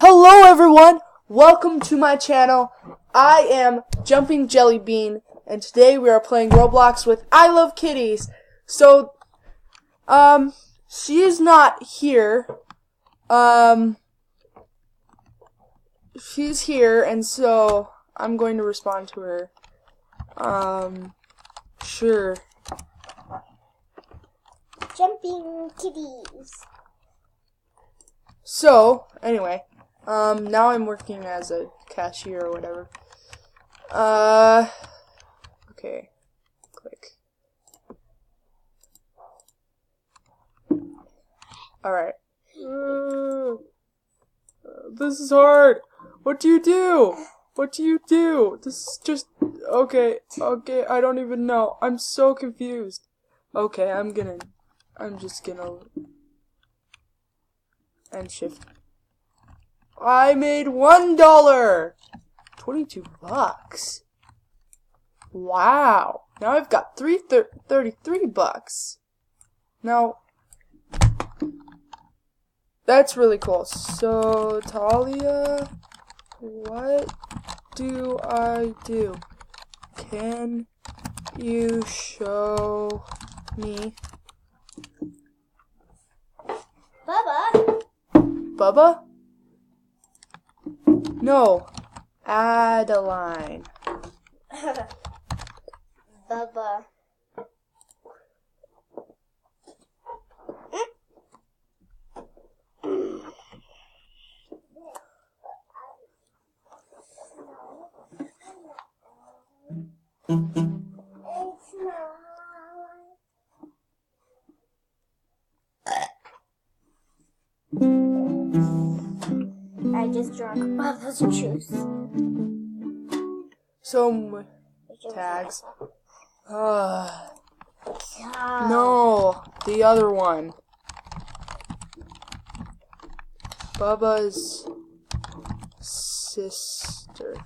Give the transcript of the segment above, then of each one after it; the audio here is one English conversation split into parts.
Hello everyone, welcome to my channel. I am Jumping Jelly Bean, and today we are playing Roblox with Iluvkitties. So, she is not here. She's here, and so I'm going to respond to her. Sure. Jumping kitties. So, anyway, now I'm working as a cashier or whatever. Okay, click. Alright. This is hard. What do you do? What do you do? This is just, okay, I don't even know. I'm so confused. Okay, I'm just gonna, and shift. I made $1! 22 bucks. Wow. Now I've got 33 bucks. Now, that's really cool. So, Talia, what do I do? Can you show me? Bubba. Bubba? No. Adeline. Bubba. I just drank Bubba's juice. So, tags. No, the other one. Bubba's sister.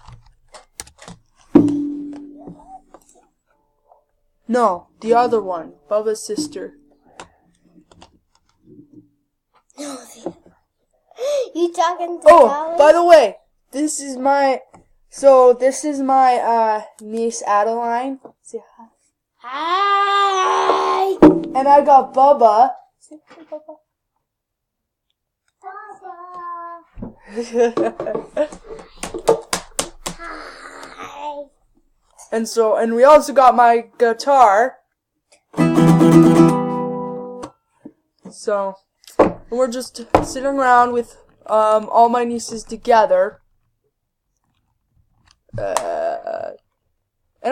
No, the other one. Bubba's sister. You talking to Oh, by the way, this is my niece Adeline. Say hi. Hi. And I got Bubba. Say hi, Bubba. Hi. And we also got my guitar. So, we're just sitting around with all my nieces together. And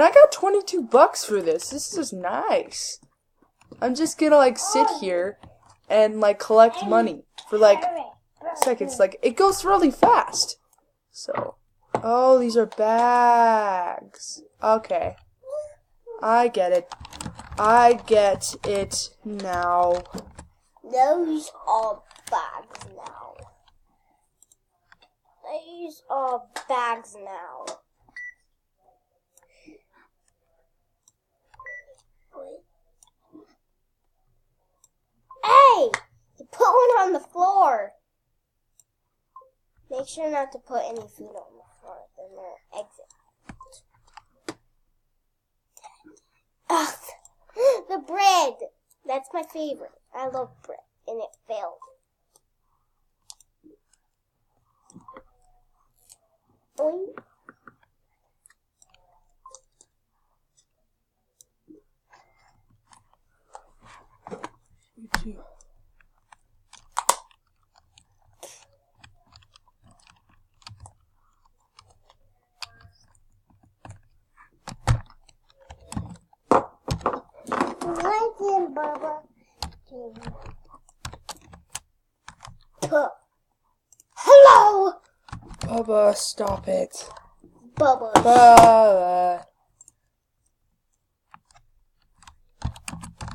I got 22 bucks for this. This is nice. I'm just gonna sit here and collect money for seconds. It goes really fast. So, oh, these are bags. Okay. I get it. I get it now. Those are bags now. These are bags now. Hey! You put one on the floor. Make sure not to put any food on the floor, then they'll exit. Ugh, the bread. That's my favorite. I love bread, and it failed. Oink. You too. Bubba. Hello! Bubba, stop it. Bubba. Bubba.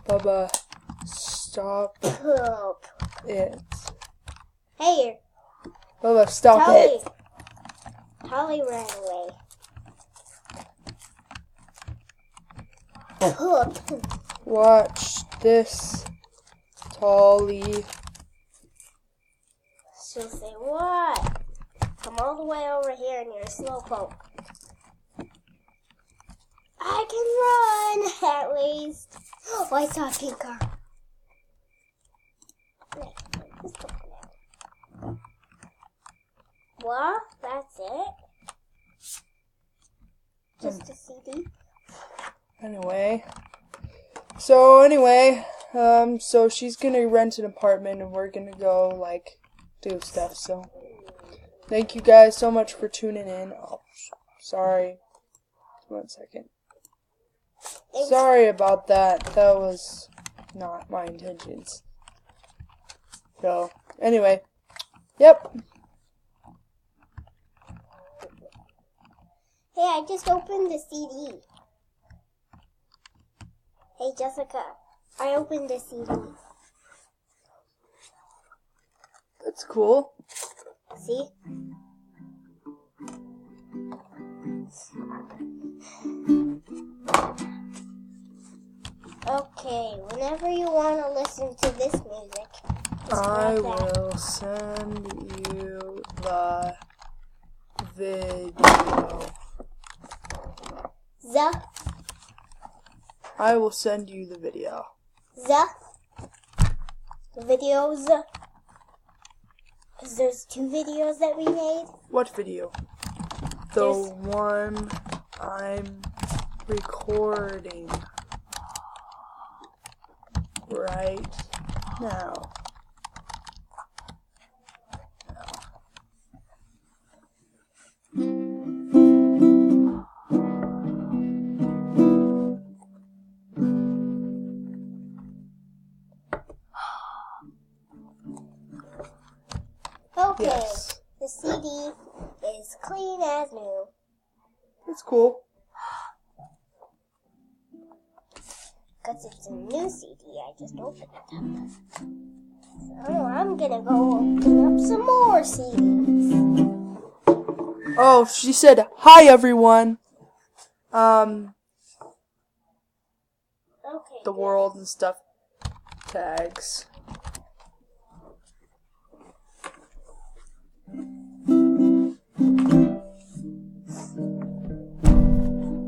Bubba, stop it. Hey. Bubba, stop it. Holly ran away. Watch this, Tolly. She'll say what? come all the way over here in your slowpoke. I can run, at least. Oh, I saw a pink car. Well, that's it. Just a CD. Anyway, so she's gonna rent an apartment and we're gonna go, like, do stuff, so. Thank you guys so much for tuning in. Oh, sorry. 1 second. Sorry about that. That was not my intentions. So, anyway. Yep. Hey, I just opened the CD. Hey, Jessica, I opened the CD. That's cool. See? Okay, whenever you want to listen to this music, I will send you the video. I will send you the video. The videos. Because there's 2 videos that we made. What video? The one I'm recording right now. Okay, Yes. the CD is clean as new. It's cool. Because it's a new CD, I just opened it up. So I'm gonna go open up some more CDs. Oh, she said, "Hi everyone." Okay. The world and stuff. Tags.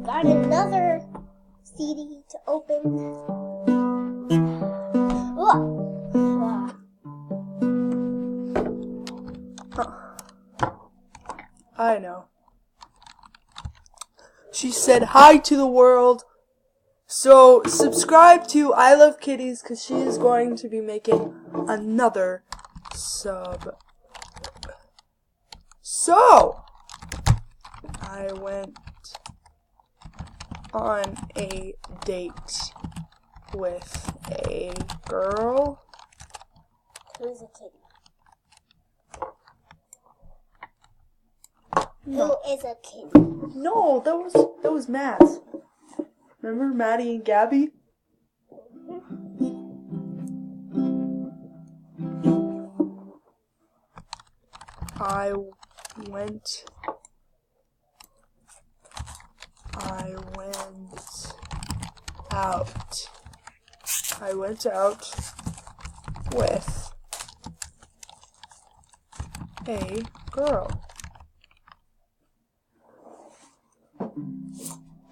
Got another CD to open. I know. She said hi to the world. So subscribe to I Love Kitties because she is going to be making another sub. So I went on a date with a girl. Who's a kitty? No. Who is a kitty? No, that was Matt. Remember Maddie and Gabby? I went out. I went out with a girl.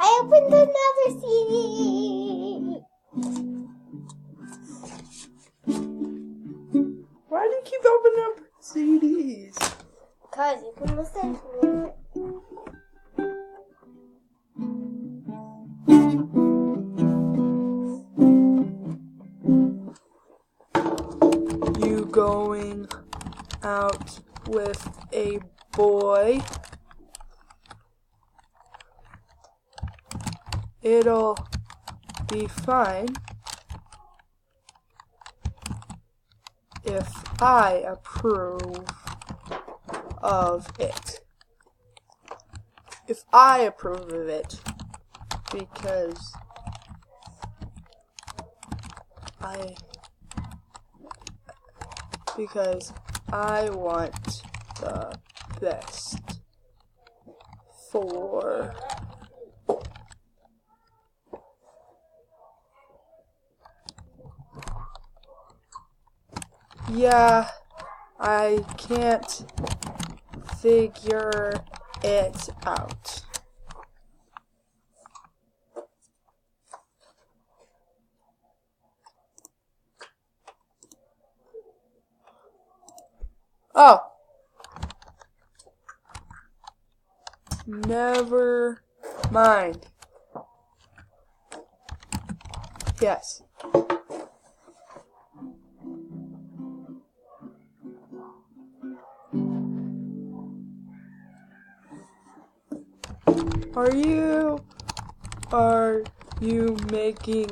I opened another CD. Why do you keep opening up CDs? Because you can listen to it. You going out with a boy? It'll be fine if I approve of it. If I approve of it, because I want the best for yeah, I can't figure it out. Oh. Never mind. Yes. Are you making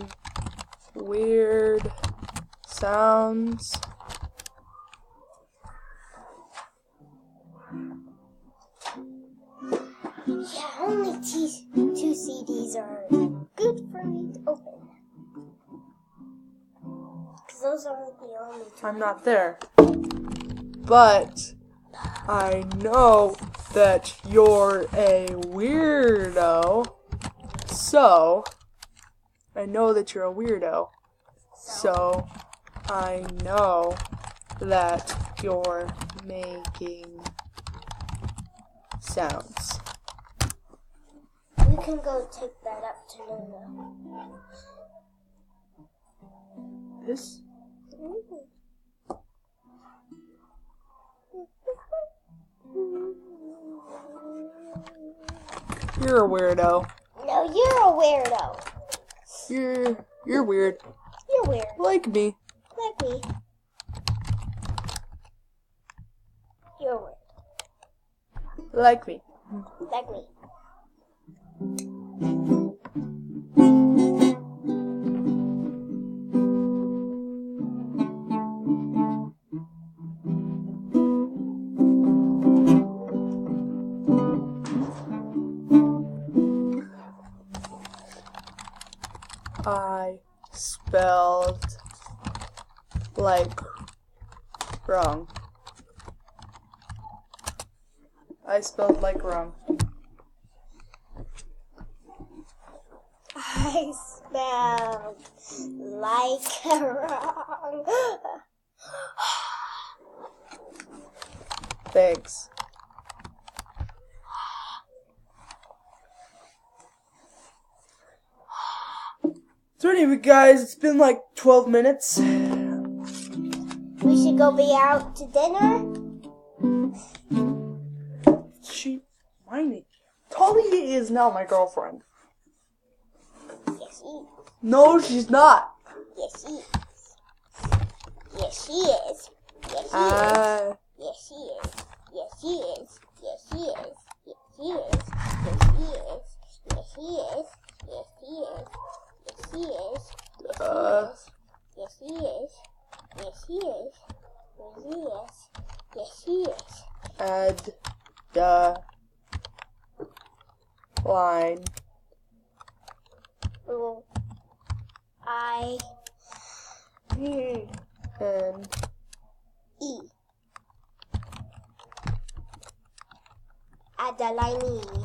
weird sounds? Yeah, only two CDs are good for me to open. Because those are the only two. I'm not there. But I know that you're a weirdo. So, I know that you're a weirdo. So, I know that you're making sounds. You can go take that up to Nuna. This? You're a weirdo. No, you're a weirdo. You're weird. You're weird. Like me. Like me. You're weird. Like me. Like me. I spelled like wrong. I spelled like wrong. I spelled like wrong. Thanks. So anyway, guys, it's been like 12 minutes. We should go be out to dinner. She whining. Talia is now my girlfriend. Yes, she is. No, she's not. Yes, she is. Yes, she is. Yes, she is. Yes, she is. Yes, she is. Yes, she is. Yes, she is. Yes, she is. Yes, she is. Yes, she is. Yes, she is. Yes, she is. Yes, she is. Add the line. Oh, I And E. Adeline.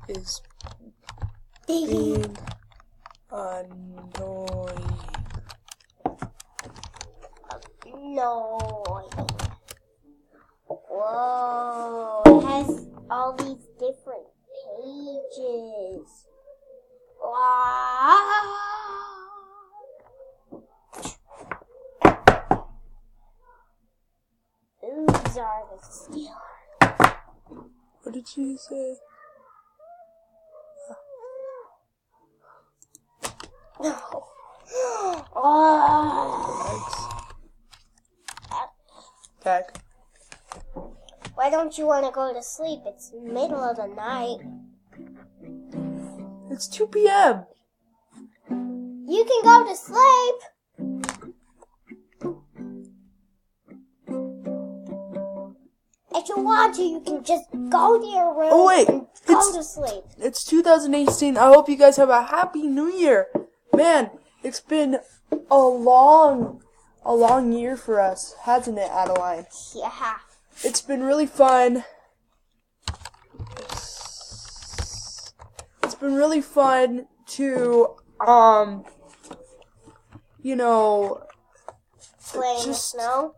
is being annoying. No. Whoa. It has all these different pages. Wow. These are the stealer. What did she say? No. Oh. Back. Why don't you want to go to sleep? It's the middle of the night. It's 2 p.m. You can go to sleep. If you want to, you can just go to your room and go to sleep. It's 2018. I hope you guys have a happy new year. Man, it's been a long year for us, hasn't it, Adeline? Yeah. It's been really fun. It's been really fun to, Play in the snow?